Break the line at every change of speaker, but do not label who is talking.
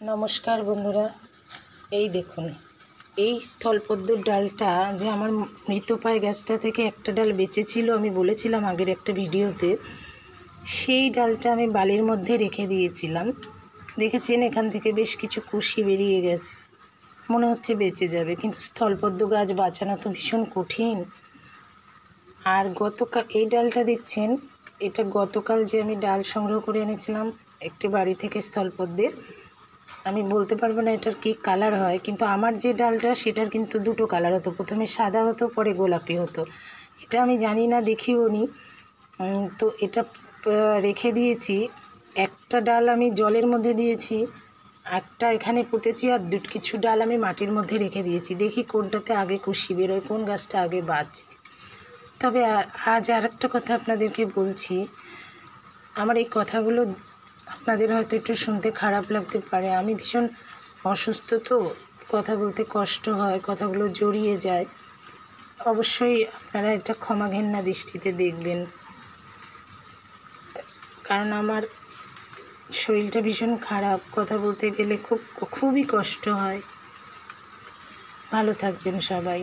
নমস্কার বন্ধুরা, এই দেখুন এই স্থলপদ্মর ডালটা যে আমার মৃতপ্রায় গাছটা থেকে একটা ডাল বেঁচে ছিল, আমি বলেছিলাম আগের একটা ভিডিওতে। সেই ডালটা আমি বালির মধ্যে রেখে দিয়েছিলাম। দেখেছেন এখান থেকে বেশ কিছু কুশি বেরিয়ে গেছে, মনে হচ্ছে বেঁচে যাবে, কিন্তু স্থলপদ্ম গাছ বাঁচানো তো ভীষণ কঠিন। আর গতকাল এই ডালটা দেখছেন, এটা গতকাল যে আমি ডাল সংগ্রহ করে এনেছিলাম একটি বাড়ি থেকে স্থলপদ্মের। আমি বলতে পারবো না এটার কী কালার হয়, কিন্তু আমার যে ডালটা সেটার কিন্তু দুটো কালার হতো, প্রথমে সাদা হতো পরে গোলাপি হতো। এটা আমি জানি না, দেখিও নি। তো এটা রেখে দিয়েছি। একটা ডাল আমি জলের মধ্যে দিয়েছি, একটা এখানে পুঁতেছি, আর কিছু ডাল আমি মাটির মধ্যে রেখে দিয়েছি। দেখি কোনটাতে আগে কুশি বেরোয়, কোন গাছটা আগে বাঁচে। তবে আজ আর একটা কথা আপনাদেরকে বলছি। আমার এই কথাগুলো আপনাদের হয়তো একটু শুনতে খারাপ লাগতে পারে। আমি ভীষণ অসুস্থ, তো কথা বলতে কষ্ট হয়, কথাগুলো জড়িয়ে যায়। অবশ্যই আপনারা এটা ক্ষমা ঘেন্না দৃষ্টিতে দেখবেন, কারণ আমার শরীরটা ভীষণ খারাপ, কথা বলতে গেলে খুবই কষ্ট হয়। ভালো থাকবেন সবাই।